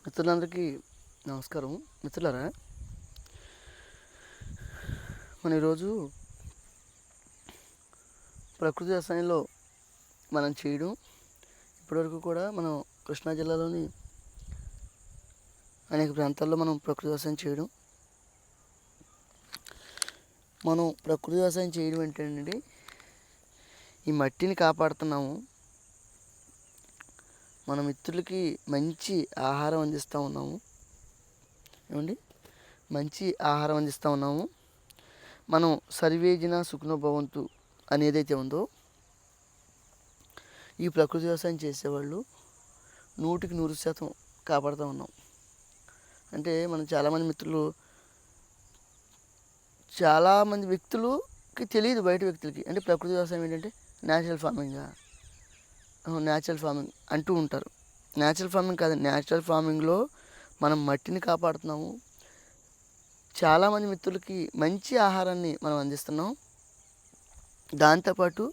మిత్రులందరికీ నమస్కారం. మిత్రులారా, మనం ఈరోజు ప్రకృతి వ్యవసాయంలో మనం చేయడం, ఇప్పటివరకు కూడా మనం కృష్ణా జిల్లాలోని అనేక ప్రాంతాల్లో మనం ప్రకృతి వ్యవసాయం చేయడం. మనం ప్రకృతి వ్యవసాయం చేయడం ఏంటంటే ఈ మట్టిని కాపాడుతున్నాము, మన మిత్రులకి మంచి ఆహారం అందిస్తూ ఉన్నాము. ఏమండి, మంచి ఆహారం అందిస్తూ ఉన్నాము. మనం సర్వేజన సుఖనో భవంతు అనేదైతే ఉందో, ఈ ప్రకృతి వ్యవసాయం చేసేవాళ్ళు 100% కాపాడుతూ ఉన్నాం. అంటే మనం చాలామంది మిత్రులు, చాలామంది వ్యక్తులకి తెలియదు, బయట వ్యక్తులకి. అంటే ప్రకృతి వ్యవసాయం ఏంటంటే న్యాచురల్ ఫార్మింగ్ అంటూ ఉంటారు. న్యాచురల్ ఫార్మింగ్ కాదు, న్యాచురల్ ఫార్మింగ్లో మనం మట్టిని కాపాడుతున్నాము. చాలామంది మిత్రులకి మంచి ఆహారాన్ని మనం అందిస్తున్నాం. దాంతోపాటు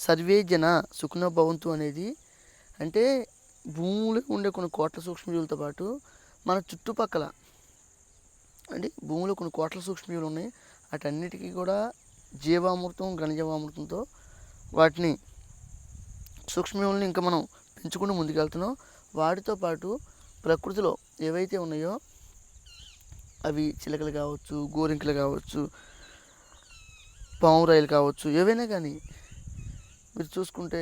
సర్వే జన సుఖనో భవంతు అనేది అంటే భూమిలో ఉండే కొన్ని కోట్ల సూక్ష్మజీవులతో పాటు మన చుట్టుపక్కల అంటే భూమిలో కొన్ని కోట్ల సూక్ష్మజీవులు ఉన్నాయి. వాటన్నిటికీ కూడా జీవామృతం, ఘనజీవామృతంతో వాటిని సూక్ష్మజీవుల్ని ఇంకా మనం పెంచుకుంటూ ముందుకెళ్తున్నాం. వాటితో పాటు ప్రకృతిలో ఏవైతే ఉన్నాయో అవి చిలకలు కావచ్చు, గోరింకలు కావచ్చు, పావురాయిలు కావచ్చు, ఏవైనా కానీ మీరు చూస్తే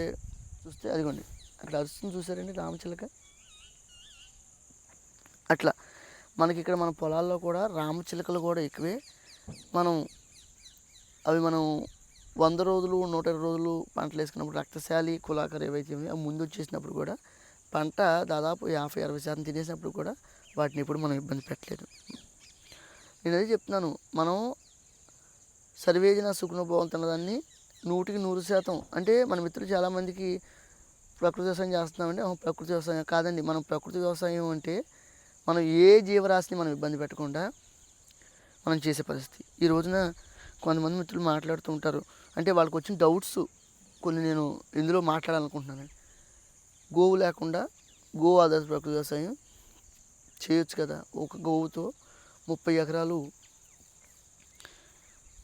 అదిగోండి అక్కడ అరుస్తుంది, చూసారండి రామచిలక. అట్లా మనకి ఇక్కడ మన పొలాల్లో కూడా రామచిలకలు కూడా ఎక్కువే. అవి మనం 100 రోజులు 120 రోజులు పంటలు వేసుకున్నప్పుడు రక్తశాలి కులాకర్ ఏవైతే అవి ముందు వచ్చేసినప్పుడు కూడా పంట దాదాపు 50-60% తినేసినప్పుడు కూడా వాటిని ఎప్పుడు మనం ఇబ్బంది పెట్టలేదు. నేను అదే చెప్తున్నాను, మనం సర్వేజన సుఖనో భవంతు అన్నదాన్ని 100% అంటే మన మిత్రులు చాలామందికి ప్రకృతి వ్యవసాయం చేస్తున్నామంటే ప్రకృతి వ్యవసాయం కాదండి. మనం ప్రకృతి వ్యవసాయం అంటే మనం ఏ జీవరాశిని మనం ఇబ్బంది పెట్టకుండా మనం చేసే పరిస్థితి. ఈ రోజున కొంతమంది మిత్రులు మాట్లాడుతూ ఉంటారు, అంటే వాళ్ళకి వచ్చిన డౌట్స్ కొన్ని నేను ఇందులో మాట్లాడాలనుకుంటున్నానండి. గోవు లేకుండా గో ఆధారిత ప్రకృతి వ్యవసాయం చేయొచ్చు కదా, ఒక గోవుతో 30 ఎకరాలు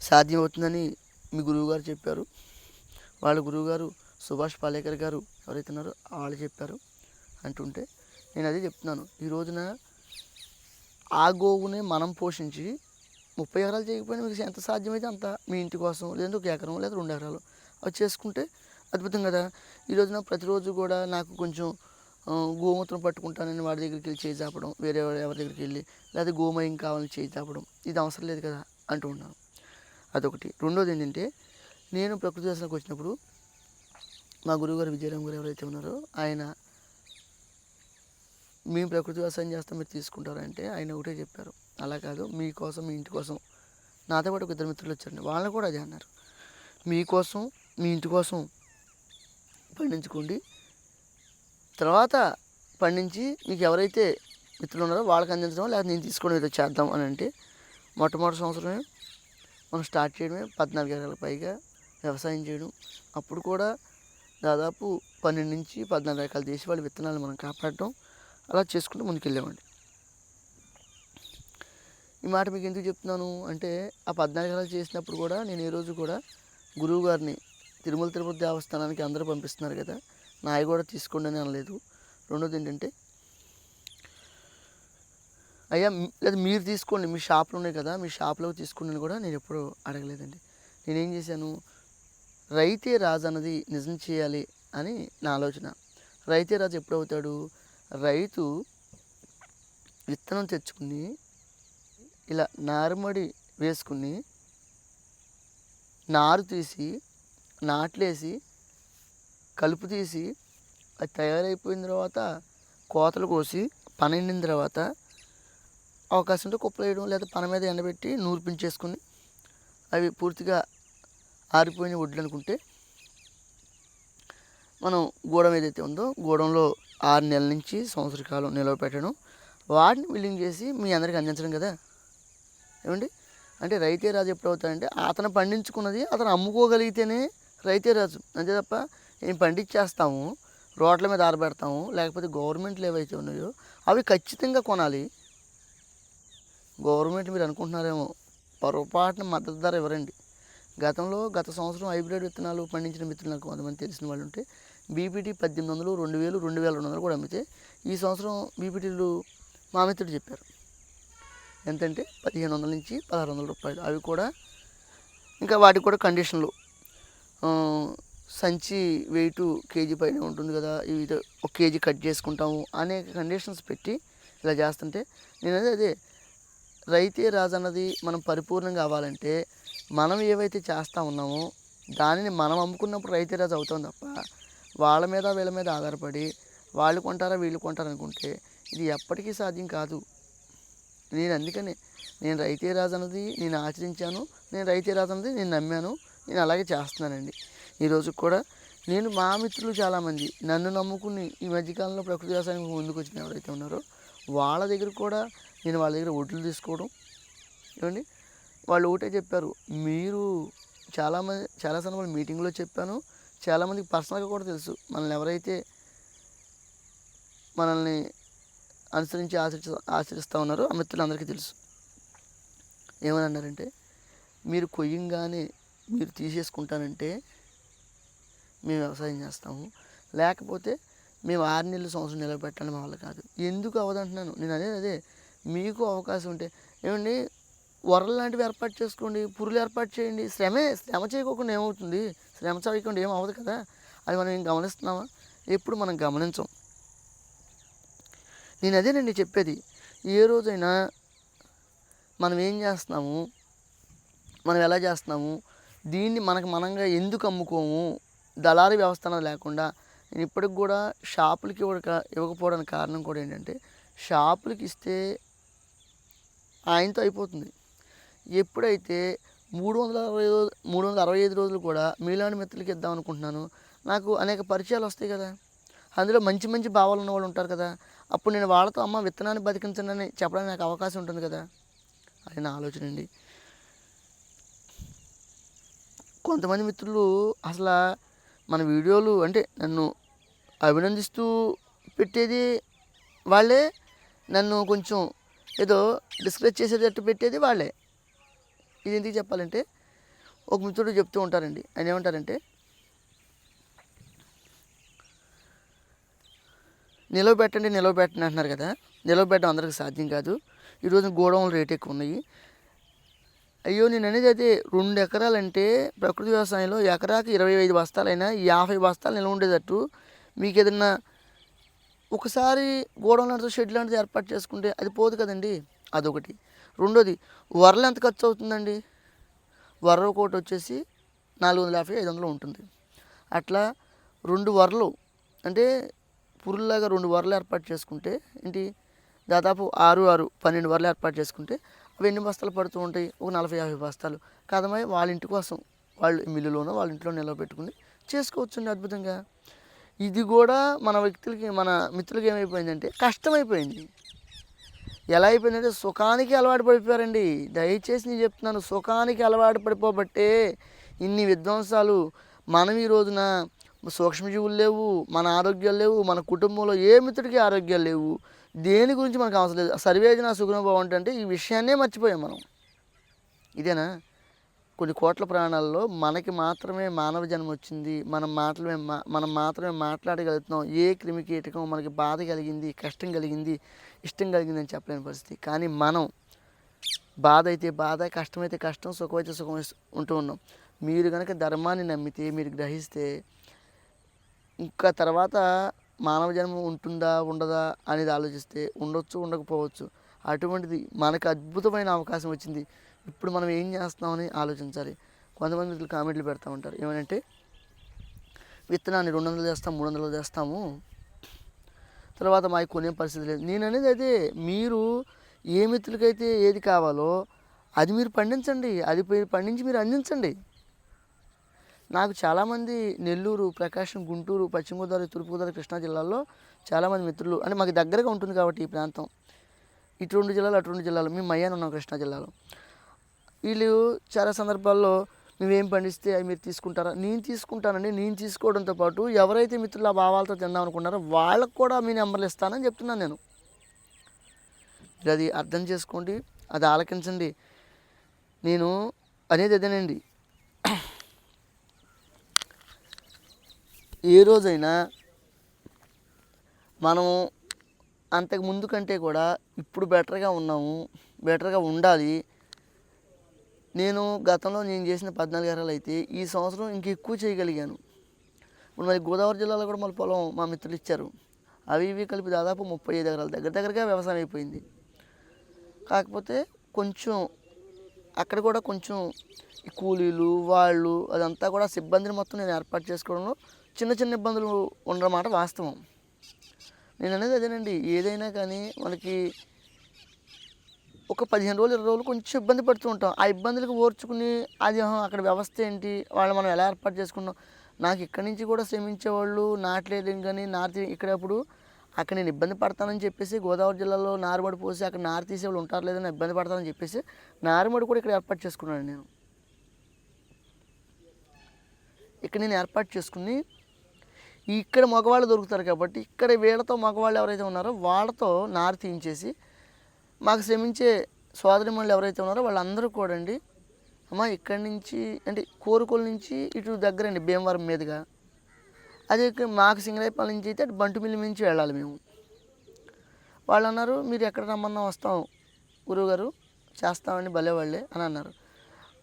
సాధ్యమవుతుందని మీ గురువుగారు చెప్పారు. వాళ్ళ గురువుగారు సుభాష్ పాలేకర్ గారు ఎవరైతే ఉన్నారో వాళ్ళు చెప్పారు అంటుంటే నేను అదే చెప్తున్నాను. ఈ రోజున ఆ గోవునే మనం పోషించి 30 ఎకరాలు చేయకపోయినా మీకు ఎంత సాధ్యమైతే అంత మీ ఇంటి కోసం, లేదంటే 1 ఎకరం లేదా 2 ఎకరాలు అవి చేసుకుంటే అద్భుతం కదా. ఈ రోజున ప్రతిరోజు కూడా నాకు కొంచెం గోమూత్రం పట్టుకుంటానని వాడి దగ్గరికి వెళ్ళి చేయి చాపడం, వేరే ఎవరి దగ్గరికి వెళ్ళి, లేదా గోమయం కావాలని చేయి చాపడం, ఇది అవసరం లేదు కదా అంటూ ఉన్నాను. అదొకటి. రెండోది ఏంటంటే, నేను ప్రకృతి వ్యవసాయానికి వచ్చినప్పుడు మా గురువుగారు విజయరామ్ గారు ఎవరైతే ఉన్నారో ఆయన, మేము ప్రకృతి వ్యవసాయం చేస్తాం మీరు తీసుకుంటారంటే ఆయన ఒకటే చెప్పారు, అలా కాదు మీకోసం మీ ఇంటి కోసం. నాతో పాటు ఒక 2 మిత్రులు వచ్చారండి, వాళ్ళని కూడా అదే అన్నారు, మీకోసం మీ ఇంటి కోసం పండించుకోండి, తర్వాత పండించి మీకు ఎవరైతే మిత్రులు ఉన్నారో వాళ్ళకి అందించడం, లేకపోతే నేను తీసుకోవడం ఏదో చేద్దాం అని అంటే మొట్టమొదటి సంవత్సరమే మనం స్టార్ట్ చేయడమే 14 ఎకరాల పైగా వ్యవసాయం చేయడం. అప్పుడు కూడా దాదాపు 12-14 రకాల దేశవాళీ విత్తనాలు మనం కాపాడటం, అలా చేసుకుంటూ ముందుకెళ్ళామండి. ఈ మాట మీకు ఎందుకు చెప్తున్నాను అంటే, ఆ 14 ఎకరాలు చేసినప్పుడు కూడా నేను ఏ రోజు కూడా గురువు గారిని తిరుమల తిరుపతి దేవస్థానానికి అందరూ పంపిస్తున్నారు కదా, నాయి కూడా తీసుకోండి అని అనలేదు. రెండోది ఏంటంటే, అయ్యా లేదా మీరు తీసుకోండి, మీ షాపులు ఉన్నాయి కదా మీ షాప్లో తీసుకోండి అని కూడా నేను ఎప్పుడూ అడగలేదండి. నేనేం చేశాను, రైతే రాజు అన్నది నిజం చేయాలి అని నా ఆలోచన. రైతే రాజు ఎప్పుడు అవుతాడు, రైతు విత్తనం తెచ్చుకుని ఇలా నారుమడి వేసుకుని నారు తీసి నాట్లేసి కలుపు తీసి అది తయారైపోయిన తర్వాత కోతలు కోసి పన ఎండిన తర్వాత అవకాశం ఉంటే కుప్పలు వేయడం, లేదా పన మీద ఎండబెట్టి నూర్పించేసుకుని అవి పూర్తిగా ఆరిపోయిన వడ్లు అనుకుంటే మనం గూడెం ఏదైతే ఉందో గూడెంలో 6 నెలల నుంచి సంవత్సర కాలం నిల్వ పెట్టడం, వాటిని మిల్లింగ్ చేసి మీ అందరికీ అందించడం కదా. ఏమండి, అంటే రైతే రాజు ఎప్పుడు అవుతాడంటే అతను పండించుకున్నది అతను అమ్ముకోగలిగితేనే రైతే రాజు. అంతే తప్ప నేను పండించేస్తాము రోడ్ల మీద ఆరబెడతాము, లేకపోతే గవర్నమెంట్లు ఏవైతే ఉన్నాయో అవి ఖచ్చితంగా కొనాలి. గవర్నమెంట్ మీరు అనుకుంటున్నారేమో పొరపాటున మద్దతు ధర ఇవ్వరండి. గత సంవత్సరం హైబ్రిడ్ విత్తనాలు పండించిన మిత్రులు నాకు కొంతమంది తెలిసిన వాళ్ళు ఉంటే బీపీటీ 1800, 2000, 2200 కూడా అమ్మితే ఈ సంవత్సరం బీపీటీలు మా మిత్రుడు చెప్పారు ఎంతంటే 1500 నుంచి 1600 రూపాయలు. అవి కూడా ఇంకా వాటికి కూడా కండిషన్లు, సంచి వెయిట్ కేజీ పైన ఉంటుంది కదా, ఇవి 1 కేజీ కట్ చేసుకుంటాము అనేక కండిషన్స్ పెట్టి ఇలా చేస్తుంటే నేను అదే రైతే రాజు అన్నది మనం పరిపూర్ణంగా అవ్వాలంటే మనం ఏవైతే చేస్తూ ఉన్నామో దానిని మనం అమ్ముకున్నప్పుడు రైతే రాజు అవుతాం తప్ప వాళ్ళ మీద వీళ్ళ మీద ఆధారపడి వాళ్ళు కొంటారా వీళ్ళు కొంటారా అనుకుంటే ఇది ఎప్పటికీ సాధ్యం కాదు. అందుకని నేను రైతే రాజు అన్నది నేను ఆచరించాను, నేను రైతే రాజు అన్నది నేను నమ్మాను, నేను అలాగే చేస్తున్నానండి. ఈరోజు కూడా నేను మా మిత్రులు చాలామంది నన్ను నమ్ముకుని ఈ మధ్యకాలంలో ప్రకృతి వ్యవసాయం ముందుకు వచ్చిన ఎవరైతే ఉన్నారో వాళ్ళ దగ్గర కూడా నేను వాళ్ళ దగ్గర ఒడ్లు తీసుకోవడం ఏమండి, వాళ్ళు ఒకటే చెప్పారు, మీరు చాలా సందర్భాలు మీటింగ్లో చెప్పాను, చాలామందికి పర్సనల్గా కూడా తెలుసు, మనల్ని అనుసరించి ఆచరిస్తూ ఉన్నారో ఆ మిత్రులందరికీ తెలుసు. ఏమని అన్నారంటే, మీరు కొయ్యంగానే మీరు తీసేసుకుంటానంటే మేము వ్యవసాయం చేస్తాము, లేకపోతే మేము 6 నెలలు సంవత్సరం నిలబెట్టాలి మా వల్ల కాదు. ఎందుకు అవ్వదంటున్నాను నేను. అదే మీకు అవకాశం ఉంటే ఏమండి వరలు లాంటివి ఏర్పాటు చేసుకోండి, పురులు ఏర్పాటు చేయండి. శ్రమ చేయకోకుండా ఏమవుతుంది? శ్రమ చేయకుండా ఏం అవ్వదు కదా. అది మనం ఏం గమనిస్తున్నామా? ఎప్పుడు మనం గమనించం. నేను అదేనండి చెప్పేది. ఏ రోజైనా మనం ఏం చేస్తున్నాము, మనం ఎలా చేస్తున్నాము, దీన్ని మనంగా ఎందుకు అమ్ముకోము, దళారీ వ్యవస్థ అనేది లేకుండా. నేను ఇప్పటికి కూడా షాపులకి ఇవ్వకపోవడానికి కారణం కూడా ఏంటంటే, షాపులకి ఇస్తే ఆయనతో అయిపోతుంది. ఎప్పుడైతే 365 రోజులు కూడా మీలాంటి మిత్రులకి ఇద్దాం అనుకుంటున్నాను, నాకు అనేక పరిచయాలు వస్తాయి కదా, అందులో మంచి మంచి భావాలు ఉన్న వాళ్ళు ఉంటారు కదా, అప్పుడు నేను వాళ్ళతో అమ్మ విత్తనాన్ని బతికించండి అని చెప్పడానికి నాకు అవకాశం ఉంటుంది కదా. అది నా ఆలోచన అండి. కొంతమంది మిత్రులు అసలు మన వీడియోలు అంటే నన్ను అభినందిస్తూ పెట్టేది వాళ్ళే, నన్ను కొంచెం ఏదో డిస్కరేజ్ చేసేటట్టు పెట్టేది వాళ్ళే. ఇది ఎందుకు చెప్పాలంటే, ఒక మిత్రుడు చెప్తూ ఉంటారండి, ఆయన ఏమంటారంటే, నిలవబెట్టండి అంటున్నారు కదా, నిలవబెట్టడం అందరికీ సాధ్యం కాదు. ఈరోజు గోడౌన్లు రేట్ ఎక్కువ ఉన్నాయి. అయ్యో నేను అనేది అదే, 2 ఎకరాలంటే ప్రకృతి వ్యవసాయంలో ఎకరాకి 25 బస్తాలైనా 50 బస్తాలు నిల్వ ఉండేటట్టు మీకు ఏదన్నా ఒకసారి గోడౌన్ లాంటిది, షెడ్ లాంటిది ఏర్పాటు చేసుకుంటే అది పోదు కదండి. అదొకటి. రెండోది, వరలు ఎంత ఖర్చు అవుతుందండి? వర కోటి వచ్చేసి 450-500 ఉంటుంది. అట్లా 2 వరలు అంటే పురుల్లాగా 2 వరలు ఏర్పాటు చేసుకుంటే ఏంటి, దాదాపు 12 వరలు ఏర్పాటు చేసుకుంటే అవి ఎన్ని బస్తాలు పడుతూ ఉంటాయి? ఒక 40-50 బస్తాలు. కాదమ్మాయి వాళ్ళ ఇంటి కోసం వాళ్ళు మిల్లులోనో వాళ్ళ ఇంట్లో నిలవబెట్టుకుని చేసుకోవచ్చండి అద్భుతంగా. ఇది కూడా మన మిత్రులకి ఏమైపోయిందంటే కష్టమైపోయింది. ఎలా అయిపోయిందంటే సుఖానికి అలవాటు పడిపోయారండి. దయచేసి నేను చెప్తున్నాను, సుఖానికి అలవాటు పడిపోబట్టే ఇన్ని విధ్వంసాలు. మనం ఈ రోజున సూక్ష్మజీవులు లేవు, మన ఆరోగ్యాలు లేవు, మన కుటుంబంలో ఏ మిత్రుడికి ఆరోగ్యాలు లేవు, దేని గురించి మనకు అవసరం లేదు. సర్వేజన సుఖనుభవం అంటే ఈ విషయాన్నే మర్చిపోయాం మనం. ఇదేనా? కొన్ని కోట్ల ప్రాణాల్లో మనకి మాత్రమే మానవ జన్మ వచ్చింది, మనం మాత్రమే మాట్లాడగలుగుతున్నాం. ఏ క్రిమి కీటకం మనకి బాధ కలిగింది, కష్టం కలిగింది, ఇష్టం కలిగింది అని చెప్పలేని పరిస్థితి. కానీ మనం బాధ అయితే బాధ, కష్టమైతే కష్టం, సుఖమైతే సుఖం ఉంటూ ఉన్నాం. మీరు కనుక ధర్మాన్ని నమ్మితే, మీరు గ్రహిస్తే, ఇంకా తర్వాత మానవ జన్మ ఉంటుందా ఉండదా అనేది ఆలోచిస్తే ఉండొచ్చు, ఉండకపోవచ్చు. అటువంటిది మనకు అద్భుతమైన అవకాశం వచ్చింది. ఇప్పుడు మనం ఏం చేస్తామని ఆలోచించాలి. కొంతమంది మిత్రులు కామెంట్లు పెడతా ఉంటారు, ఏమనంటే విత్తనాన్ని 200 చేస్తాం, 300 చేస్తాము, తర్వాత మాకు కొనే పరిస్థితి లేదు. నేను అనేది అదే, మీరు ఏ మిత్రులకైతే ఏది కావాలో అది మీరు పండించండి, అది పండించి మీరు అందించండి. నాకు చాలామంది నెల్లూరు, ప్రకాశం, గుంటూరు, పశ్చిమ గోదావరి, తూర్పుగోదావరి, కృష్ణా జిల్లాల్లో చాలామంది మిత్రులు, అంటే మాకు దగ్గరగా ఉంటుంది కాబట్టి ఈ ప్రాంతం, ఇటు 2 జిల్లాలు అటు 2 జిల్లాలు, మేము మయ్యాన ఉన్నాం కృష్ణా జిల్లాలో. వీళ్ళు చాలా సందర్భాల్లో నువ్వేం పండిస్తే అవి మీరు తీసుకుంటారా? నేను తీసుకుంటానండి. నేను తీసుకోవడంతో పాటు ఎవరైతే మిత్రులు ఆ భావాలతో తిందాం అనుకున్నారో వాళ్ళకి కూడా మీ నెంబర్లు ఇస్తానని చెప్తున్నాను నేను. మీరు అది అర్థం చేసుకోండి, అది ఆలకించండి. నేను అనేది అదేనండి, ఏ రోజైనా మనం అంతకు ముందు కంటే కూడా ఇప్పుడు బెటర్గా ఉన్నాము, బెటర్గా ఉండాలి. నేను గతంలో నేను చేసిన 14 ఎకరాలు అయితే ఈ సంవత్సరం ఇంక ఎక్కువ చేయగలిగాను. ఇప్పుడు మరి గోదావరి జిల్లాలో కూడా మళ్ళీ పొలం మా మిత్రులు ఇచ్చారు. అవి ఇవి కలిపి దాదాపు 35 ఎకరాలు దగ్గరగా వ్యవసాయం అయిపోయింది. కాకపోతే కొంచెం అక్కడ కూడా కొంచెం ఈ కూలీలు వాళ్ళు అదంతా కూడా సిబ్బందిని మొత్తం నేను ఏర్పాటు చేసుకోవడంలో చిన్న ఇబ్బందులు ఉన్నమాట వాస్తవం. నేను అనేది అదేనండి, ఏదైనా కానీ మనకి ఒక 15 రోజులు 20 రోజులు కొంచెం ఇబ్బంది పడుతూ ఉంటాం. ఆ ఇబ్బందులకు ఓర్చుకుని అది అక్కడ వ్యవస్థ ఏంటి, వాళ్ళు మనం ఎలా ఏర్పాటు చేసుకున్నాం. నాకు ఇక్కడి నుంచి కూడా శ్రమించేవాళ్ళు నాట్లేదు కానీ ఇక్కడప్పుడు అక్కడ నేను ఇబ్బంది పడతానని చెప్పేసి గోదావరి జిల్లాలో నారుమడి పోసి అక్కడ నారు తీసేవాళ్ళు ఉంటారు లేదని ఇబ్బంది పడతానని చెప్పేసి నారుమడి కూడా ఇక్కడ ఏర్పాటు చేసుకున్నాను నేను. ఇక్కడ నేను ఏర్పాటు చేసుకుని ఇక్కడ మగవాళ్ళు దొరుకుతారు కాబట్టి ఇక్కడ వీళ్ళతో మగవాళ్ళు ఎవరైతే ఉన్నారో వాళ్ళతో నారు తీయించేసి మాకు శ్రమించే సోదరిమణులు ఎవరైతే ఉన్నారో వాళ్ళందరూ కూడా అండి, అమ్మ ఇక్కడి నుంచి అంటే కోరుకొల నుంచి ఇటు దగ్గరండి భీమవరం మీదుగా, అదే మాకు సింగరైపల్లి నుంచి అయితే అటు బంటుమిల్లి నుంచి వెళ్ళాలి మేము. వాళ్ళు అన్నారు మీరు ఎక్కడ రమ్మన్నా వస్తాం గురువుగారు, చేస్తామని భలేవాళ్ళే అని అన్నారు.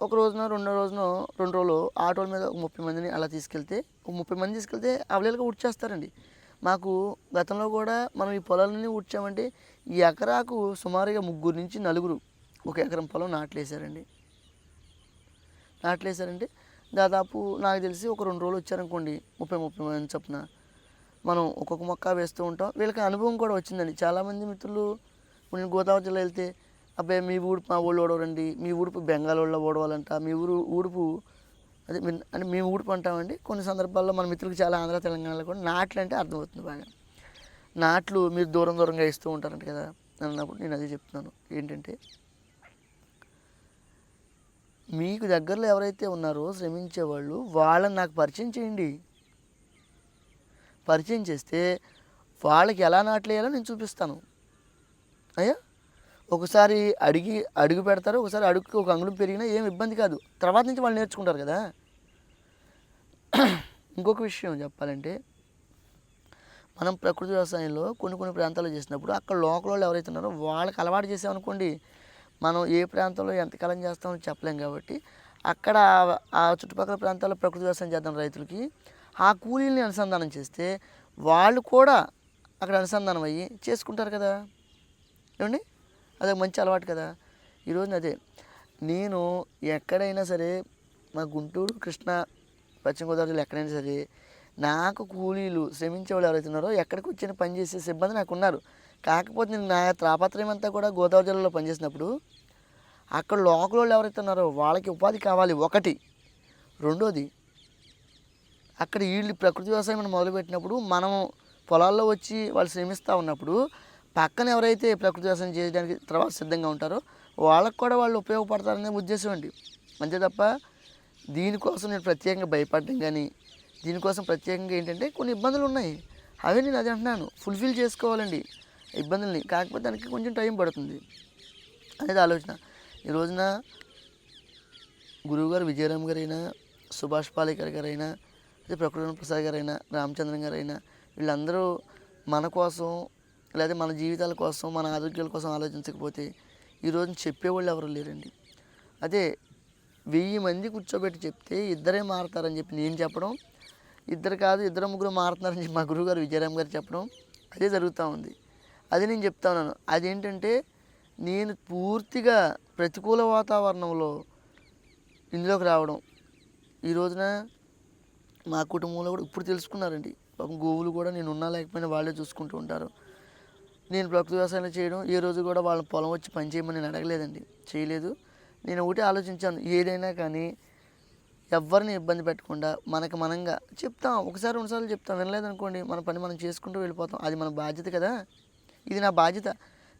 ఒక రోజున 2 రోజులు ఆటోల మీద 30 మందిని అలా తీసుకెళ్తే 30 మంది తీసుకెళ్తే అవలేలుగా ఉడ్చేస్తారండి. మాకు గతంలో కూడా మనం ఈ పొలాలన్నీ ఉడ్చామంటే ఈ ఎకరాకు సుమారుగా 3 నుంచి 4 ఒక ఎకరం పొలం నాట్లేసారండి. దాదాపు నాకు తెలిసి ఒక 2 రోజులు వచ్చారనుకోండి 30 మంది చొప్పున మనం ఒక్కొక్క మొక్క వేస్తూ ఉంటాం. వీళ్ళకి అనుభవం కూడా వచ్చిందండి. చాలామంది మిత్రులు ఇప్పుడు నేను గోదావరి జిల్లా వెళ్తే అబ్బాయి మీ ఊడుపు మా ఊళ్ళో ఓడవరండి, మీ ఊడుపు బెంగాల్ వాళ్ళలో ఓడవాలంట, మీ ఊడుపు అదే అంటే మేము ఊడుపు అంటామండి. కొన్ని సందర్భాల్లో మన మిత్రులకు చాలా ఆంధ్ర తెలంగాణలో కూడా నాట్లు అంటే అర్థమవుతుంది బాగా. నాట్లు మీరు దూరంగా ఇస్తూ ఉంటారంట కదా అన్నప్పుడు నేను అదే చెప్తున్నాను. ఏంటంటే మీకు దగ్గరలో ఎవరైతే ఉన్నారో శ్రమించేవాళ్ళు వాళ్ళని నాకు పరిచయం చేయండి. పరిచయం చేస్తే వాళ్ళకి ఎలా నాట్లు వేయాలో నేను చూపిస్తాను. అయ్యా ఒకసారి అడుగు పెడతారు, ఒకసారి అడుగుకి ఒక అంగుళం పెరిగినా ఏం ఇబ్బంది కాదు. తర్వాత నుంచి వాళ్ళు నేర్చుకుంటారు కదా. ఇంకొక విషయం చెప్పాలంటే మనం ప్రకృతి వ్యవసాయంలో కొన్ని ప్రాంతాల్లో చేసినప్పుడు అక్కడ లోకల్ వాళ్ళు ఎవరైతే ఉన్నారో వాళ్ళకి అలవాటు చేసామనుకోండి, మనం ఏ ప్రాంతంలో ఎంతకాలం చేస్తామో చెప్పలేం. కాబట్టి అక్కడ ఆ చుట్టుపక్కల ప్రాంతాల్లో ప్రకృతి వ్యవసాయం చేద్దాం రైతులకి ఆ కూలీలని అనుసంధానం చేస్తే వాళ్ళు కూడా అక్కడ అనుసంధానం అయ్యి చేసుకుంటారు కదా. ఏమండి, అదొక మంచి అలవాటు కదా. ఈరోజున అదే నేను ఎక్కడైనా సరే మా గుంటూరు కృష్ణా పశ్చిమ గోదావరిలో ఎక్కడైనా సరే నాకు కూలీలు శ్రమించే వాళ్ళు ఎవరైతే ఉన్నారో ఎక్కడికి వచ్చిన పని చేసే సిబ్బంది నాకు ఉన్నారు. కాకపోతే నేను నా తాపత్రయం అంతా కూడా గోదావరి జిల్లాలో పనిచేసినప్పుడు అక్కడ లోకల్ వాళ్ళు ఎవరైతే ఉన్నారో వాళ్ళకి ఉపాధి కావాలి ఒకటి. రెండోది అక్కడ వీళ్ళు ప్రకృతి వ్యవసాయం మనం మొదలుపెట్టినప్పుడు మనం పొలాల్లో వచ్చి వాళ్ళు శ్రమిస్తూ ఉన్నప్పుడు పక్కన ఎవరైతే ప్రకృతి వ్యవసాయం చేయడానికి తర్వాత సిద్ధంగా ఉంటారో వాళ్ళకు కూడా వాళ్ళు ఉపయోగపడతారనే ఉద్దేశం అండి. అంతే తప్ప దీనికోసం నేను ప్రత్యేకంగా భయపడడం కానీ దీనికోసం ప్రత్యేకంగా ఏంటంటే కొన్ని ఇబ్బందులు ఉన్నాయి. అవి నేను అది అంటున్నాను, ఫుల్ఫిల్ చేసుకోవాలండి ఇబ్బందుల్ని. కాకపోతే దానికి కొంచెం టైం పడుతుంది అనేది ఆలోచన. ఈ రోజున గురువుగారు విజయరామ్ గారైనా, సుభాష్ పాలేకర్ గారైనా, అదే ప్రకృతి ప్రసాద్ గారైనా, రామచంద్రన్ గారైనా వీళ్ళందరూ మన కోసం లేదా మన జీవితాల కోసం మన ఆరోగ్యాల కోసం ఆలోచించకపోతే ఈరోజు చెప్పేవాళ్ళు ఎవరు లేరండి. అదే 1000 మంది కూర్చోబెట్టి చెప్తే ఇద్దరే మారుతారని చెప్పి నేను చెప్పడం, ఇద్దరు కాదు ఇద్దరు ముగ్గురు మారుతున్నారని చెప్పి మా గురువుగారు విజయరామ్ గారు చెప్పడం, అదే జరుగుతూ ఉంది. అది నేను చెప్తా ఉన్నాను. అదేంటంటే నేను పూర్తిగా ప్రతికూల వాతావరణంలో ఇందులోకి రావడం. ఈ రోజున మా కుటుంబంలో కూడా ఇప్పుడు తెలుసుకున్నారండి. పాపం గోవులు కూడా నేను ఉన్నా లేకపోయినా వాళ్ళే చూసుకుంటూ ఉంటారు. నేను ప్రకృతి వ్యవసాయంలో చేయడం ఏ రోజు కూడా వాళ్ళ పొలం వచ్చి పని చేయమని నేను అడగలేదండి, చేయలేదు. నేను ఒకటి ఆలోచించాను, ఏదైనా కానీ ఎవరిని ఇబ్బంది పెట్టకుండా మనకు మనంగా చెప్తాం. ఒకసారి 2 సార్లు చెప్తాం, వినలేదనుకోండి మన పని మనం చేసుకుంటూ వెళ్ళిపోతాం. అది మన బాధ్యత కదా. ఇది నా బాధ్యత.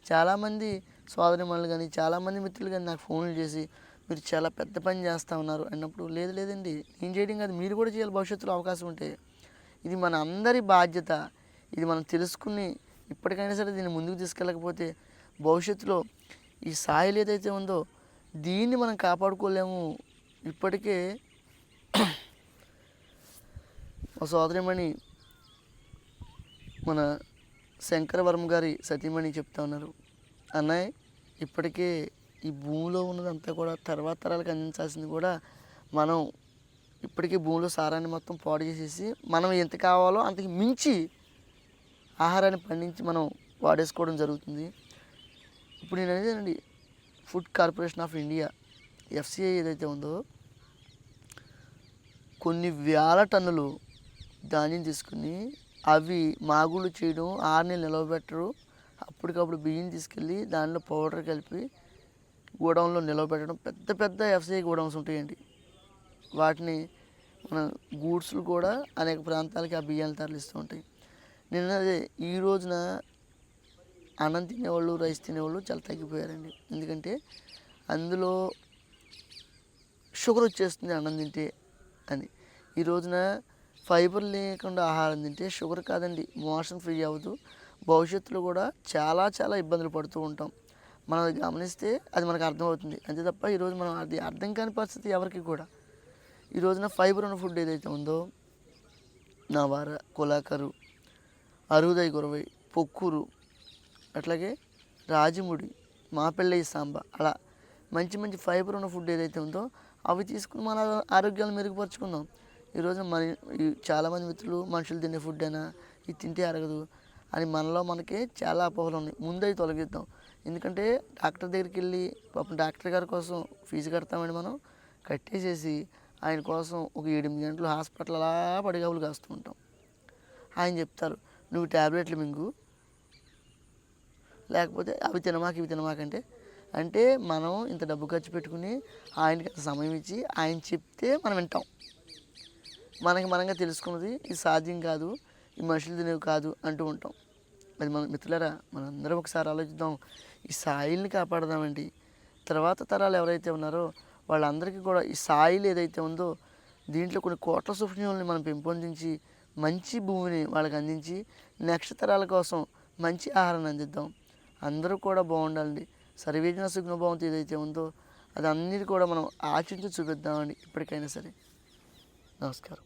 చాలామంది సోదరిమణులు కానీ చాలామంది మిత్రులు కానీ నాకు ఫోన్లు చేసి మీరు చాలా పెద్ద పని చేస్తూ ఉన్నారు అన్నప్పుడు, లేదు లేదండి నేను చేయడం కాదు, మీరు కూడా చేయాలి భవిష్యత్తులో అవకాశం ఉంటే. ఇది మన అందరి బాధ్యత. ఇది మనం తెలుసుకుని ఇప్పటికైనా సరే దీన్ని ముందుకు తీసుకెళ్ళకపోతే భవిష్యత్తులో ఈ సాయిల్ ఏదైతే ఉందో దీన్ని మనం కాపాడుకోలేము. ఇప్పటికే మా సోదరిమణి మన శంకరవర్మ గారి సతీమణి చెప్తా ఉన్నారు, అన్నయ్య ఇప్పటికే ఈ భూమిలో ఉన్నదంతా కూడా తర్వాత తరాలకు అందించాల్సింది కూడా మనం ఇప్పటికీ భూమిలో సారాన్ని మొత్తం పాడు చేసేసి మనం ఎంత కావాలో అంతకు మించి ఆహారాన్ని పండించి మనం వాడేసుకోవడం జరుగుతుంది. ఇప్పుడు నేను అనేదేనండి, food corporation of India FCI ఏదైతే ఉందో కొన్ని వేల టన్నులు ధాన్యం తీసుకుని అవి మాగుళ్ళు చేయడం, 6 నెలలు నిలవబెట్టరు, అప్పటికప్పుడు బియ్యం తీసుకెళ్ళి దానిలో పౌడర్ కలిపి గోడౌన్లో నిలవబెట్టడం. పెద్ద పెద్ద ఎఫ్సిఐ గోడౌన్స్ ఉంటాయండి. వాటిని మన గూడ్స్లు కూడా అనేక ప్రాంతాలకి ఆ బియ్యాలు తరలిస్తూ ఉంటాయి. నేను అదే ఈ రోజున అన్నం తినేవాళ్ళు, రైస్ తినేవాళ్ళు చాలా తగ్గిపోయారండి. ఎందుకంటే అందులో షుగర్ వచ్చేస్తుంది అన్నం తింటే అని. ఈ రోజున ఫైబర్ లేకుండా ఆహారం తింటే షుగర్ కాదండి, మోషన్ ఫ్రీ అవ్వదు. భవిష్యత్తులో కూడా చాలా చాలా ఇబ్బందులు పడుతూ ఉంటాం. మనం అది గమనిస్తే అది మనకు అర్థమవుతుంది. అంతే తప్ప ఈరోజు మనం అది అర్థం కాని పరిస్థితి ఎవరికి కూడా. ఈ రోజున ఫైబర్ ఉన్న ఫుడ్ ఏదైతే ఉందో నవార, కులాకరు, అరుదై గురవై, పొక్కురు, అట్లాగే రాజిముడి, మాపెళ్ళయ్య సాంబ, అలా మంచి మంచి ఫైబర్ ఉన్న ఫుడ్ ఏదైతే ఉందో అవి తీసుకుని మన ఆరోగ్యాలు మెరుగుపరుచుకుందాం. ఈరోజు చాలామంది మిత్రులు మనుషులు తినే ఫుడ్ అయినా ఇది తింటే అరగదు అని మనలో మనకి చాలా అపోహలు ఉన్నాయి. ముందు అవి తొలగిద్దాం. ఎందుకంటే డాక్టర్ దగ్గరికి వెళ్ళి పాపం డాక్టర్ గారి కోసం ఫీజు కడతామండి, మనం కట్టేసేసి ఆయన కోసం ఒక 7-8 గంటలు హాస్పిటల్ అలా పడిగాపులు కాస్తూ ఉంటాం. ఆయన చెప్తారు నువ్వు ట్యాబ్లెట్లు మింగు, లేకపోతే అవి తినమాక ఇవి తినమాకంటే, అంటే మనం ఇంత డబ్బు ఖర్చు పెట్టుకుని ఆయనకి అంత సమయం ఇచ్చి ఆయన చెప్తే మనం వింటాం. మనకి మనంగా తెలుసుకున్నది ఇది సాధ్యం కాదు, ఈ మనుషులు తినేవి కాదు అంటూ ఉంటాం. అది మన మిత్రులారా, మనందరం ఒకసారి ఆలోచిద్దాం. ఈ సాయిల్ని కాపాడదామండి. తర్వాత తరాలు ఎవరైతే ఉన్నారో వాళ్ళందరికీ కూడా ఈ సాయిల్ ఏదైతే ఉందో దీంట్లో కొన్ని కోట్ల సూక్ష్మజీవుల్ని మనం పెంపొందించి మంచి భూమిని వాళ్ళకి అందించి నెక్స్ట్ తరాల కోసం మంచి ఆహారాన్ని అందిద్దాం. అందరూ కూడా బాగుండాలండి. సర్వేజన సుఖినో భవంతు ఏదైతే ఉందో అది అన్నిటి కూడా మనం ఆచించి చూపిద్దామండి ఇప్పటికైనా సరే. నమస్కారం.